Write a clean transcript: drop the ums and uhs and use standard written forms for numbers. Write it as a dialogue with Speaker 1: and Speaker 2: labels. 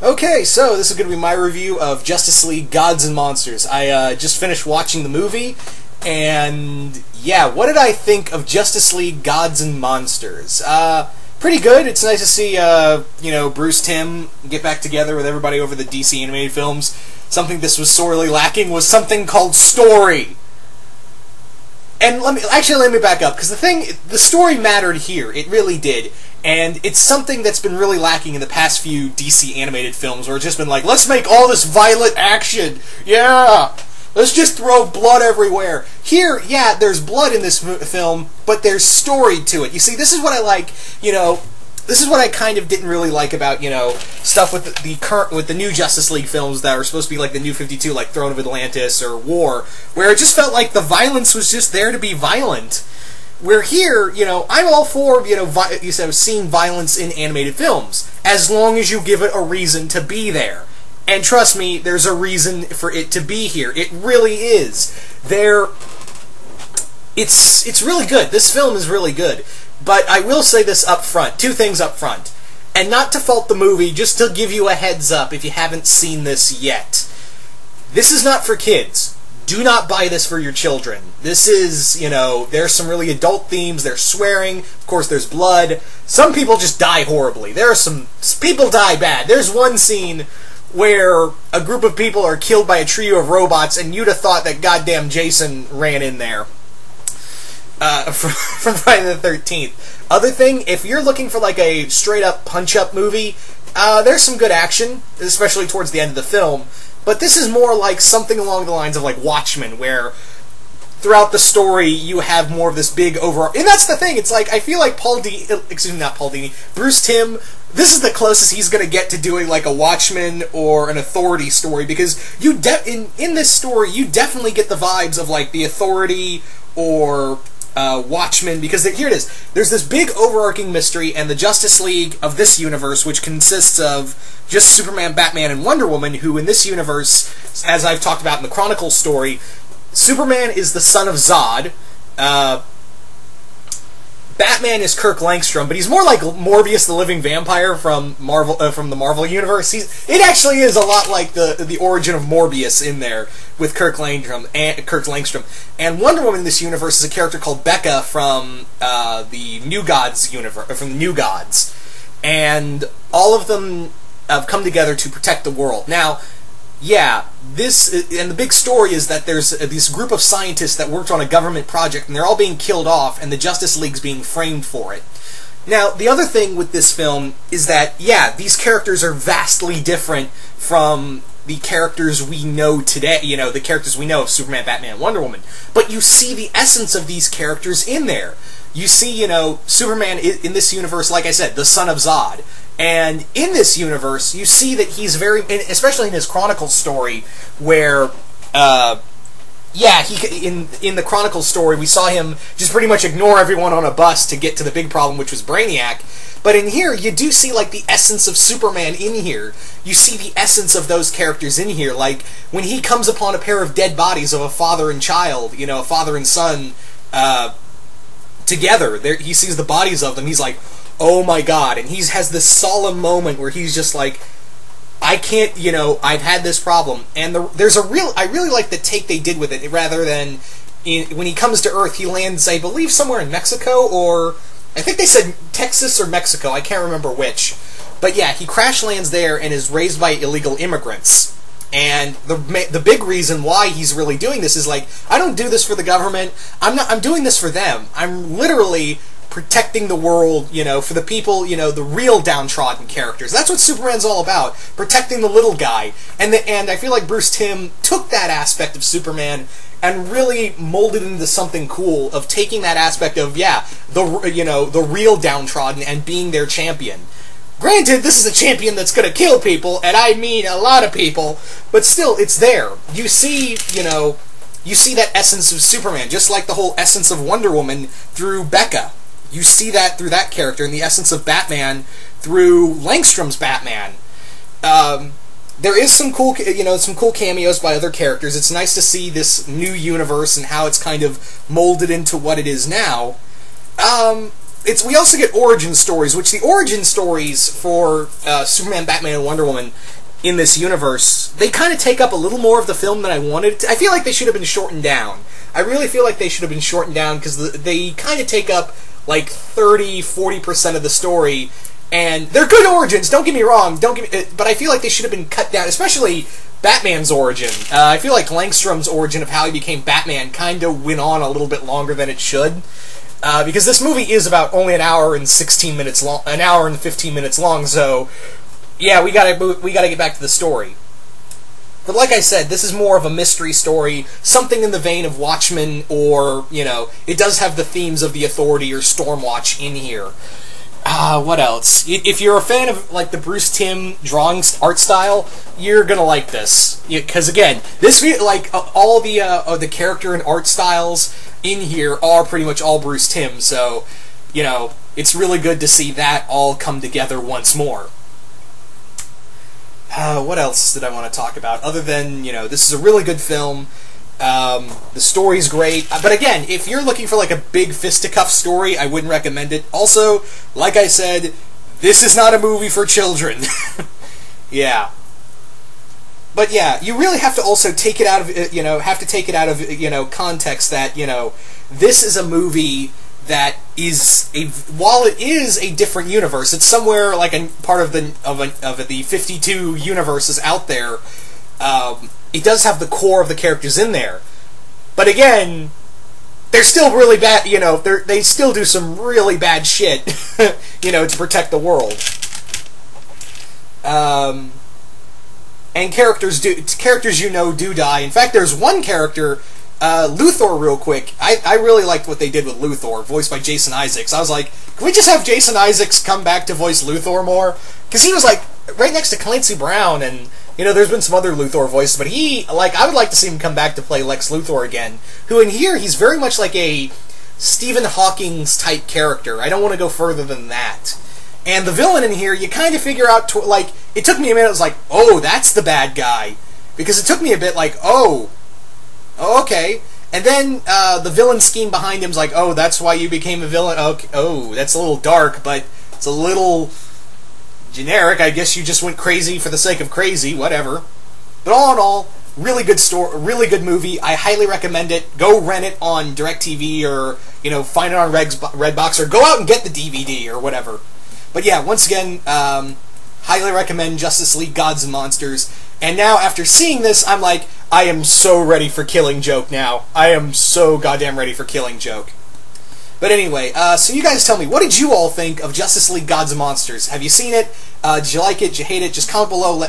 Speaker 1: Okay, so this is going to be my review of Justice League Gods and Monsters. I just finished watching the movie, and yeah, what did I think of Justice League Gods and Monsters? Pretty good. It's nice to see, Bruce Timm get back together with everybody over the DC animated films. Something this was sorely lacking was something called story. And let me back up, because the story mattered here. It really did. And it's something that's been really lacking in the past few DC animated films, where it's just been like, let's make all this violent action. Yeah! Let's just throw blood everywhere. Here, yeah, there's blood in this film, but there's story to it. You see, this is what I like, this is what I kind of didn't really like about, stuff with the new Justice League films that were supposed to be like the New 52, like Throne of Atlantis or War, where it just felt like the violence was just there to be violent. Where here, I'm all for, seeing violence in animated films, as long as you give it a reason to be there. And trust me, there's a reason for it to be here. It really is. It's really good. This film is really good. But I will say this up front. Two things up front. And not to fault the movie, just to give you a heads up if you haven't seen this yet. This is not for kids. Do not buy this for your children. This is, there's some really adult themes. There's swearing. Of course, there's blood. Some people just die horribly. There are some people die bad. There's one scene where a group of people are killed by a trio of robots, and you'd have thought that goddamn Jason ran in there. From Friday the 13th. Other thing, if you're looking for like a straight-up punch-up movie, there's some good action, especially towards the end of the film. But this is more like something along the lines of like Watchmen, where throughout the story you have more of this big overall... And that's the thing, it's like, I feel like Bruce Timm, this is the closest he's going to get to doing like a Watchmen or an Authority story, because in this story you definitely get the vibes of like the Authority or Watchmen, because here it is. There's this big overarching mystery, and the Justice League of this universe, which consists of just Superman, Batman, and Wonder Woman, who in this universe, as I've talked about in the Chronicles story, Superman is the son of Zod, Batman is Kirk Langstrom, but he's more like Morbius the Living Vampire from the Marvel Universe. It actually is a lot like the origin of Morbius in there with Kirk Langstrom. And Wonder Woman in this universe is a character called Becca from the New Gods universe, from the New Gods, and all of them have come together to protect the world. Now, yeah, and the big story is that there's this group of scientists that worked on a government project, and they're all being killed off, and the Justice League's being framed for it. Now, the other thing with this film is that, yeah, these characters are vastly different from the characters we know today, the characters we know of Superman, Batman, and Wonder Woman. But you see the essence of these characters in there. You see, Superman in this universe, like I said, the son of Zod. And in this universe, you see that he's especially in his Chronicles story, where, in the Chronicles story, we saw him just pretty much ignore everyone on a bus to get to the big problem, which was Brainiac. But in here, you do see, like, the essence of Superman in here. You see the essence of those characters in here. Like, when he comes upon a pair of dead bodies of a father and child, a father and son, together, he sees the bodies of them, he's like, oh my god, and he has this solemn moment where he's just like, I can't, I've had this problem, and I really like the take they did with it, rather than, when he comes to Earth, he lands, I believe, somewhere in Mexico, or, I think they said Texas or Mexico, I can't remember which, but yeah, he crash lands there and is raised by illegal immigrants. And the big reason why he's really doing this is like, I don't do this for the government, I'm doing this for them. I'm literally protecting the world, for the people, the real downtrodden characters. That's what Superman's all about, protecting the little guy. And I feel like Bruce Timm took that aspect of Superman and really molded it into something cool, of taking that aspect of, the real downtrodden and being their champion. Granted, this is a champion that's going to kill people, and I mean a lot of people, but still, it's there. You see, you see that essence of Superman, just like the whole essence of Wonder Woman through Becca. You see that through that character, and the essence of Batman through Langstrom's Batman. There is some cool, some cool cameos by other characters. It's nice to see this new universe and how it's kind of molded into what it is now. we also get origin stories, which the origin stories for Superman, Batman, and Wonder Woman in this universe, they kind of take up a little more of the film than I wanted. I feel like they should have been shortened down. I really feel like they should have been shortened down because they kind of take up like 30-40% of the story, and they're good origins. Don't get me wrong. But I feel like they should have been cut down, especially Batman's origin. I feel like Langstrom's origin of how he became Batman kind of went on a little bit longer than it should. Because this movie is about only an hour and 16 minutes long, an hour and 15 minutes long, so yeah, we gotta get back to the story. But like I said, this is more of a mystery story, something in the vein of Watchmen, or, you know, it does have the themes of The Authority or Stormwatch in here. What else? If you're a fan of, like, the Bruce Timm drawing art style, you're gonna like this. Because, again, this, like, all the character and art styles in here are pretty much all Bruce Timm, so, you know, it's really good to see that all come together once more. What else did I want to talk about? Other than, you know, this is a really good film. The story's great. But again, if you're looking for like a big fisticuff story, I wouldn't recommend it. Also, like I said, this is not a movie for children. Yeah. But yeah, you really have to also take it out of, you know, context that, you know, this is a movie that is while it is a different universe, it's somewhere like a part of the 52 universes out there. It does have the core of the characters in there, but again, they're still really bad. You know, they still do some really bad shit, you know, to protect the world. And characters you know do die. In fact, there's one character. Luthor, real quick. I really liked what they did with Luthor, voiced by Jason Isaacs. I was like, can we just have Jason Isaacs come back to voice Luthor more? Because he was, like, right next to Clancy Brown, and, you know, there's been some other Luthor voices, but he, like, I would like to see him come back to play Lex Luthor again, who in here, he's very much like a Stephen Hawking's-type character. I don't want to go further than that. And the villain in here, you kind of figure out, like, it took me a minute, I was like, oh, that's the bad guy. Because it took me a bit like, oh, okay. And then the villain scheme behind him's like, oh, that's why you became a villain. Okay. Oh, that's a little dark, but it's a little generic. I guess you just went crazy for the sake of crazy, whatever. But all in all, really good story, really good movie. I highly recommend it. Go rent it on DirecTV, or, you know, find it on Redbox, or go out and get the DVD or whatever. But yeah, once again, highly recommend Justice League Gods and Monsters. And now, after seeing this, I'm like, I am so ready for Killing Joke now. I am so goddamn ready for Killing Joke. But anyway, so you guys tell me, what did you all think of Justice League Gods and Monsters? Have you seen it? Did you like it? Did you hate it? Just comment below. Let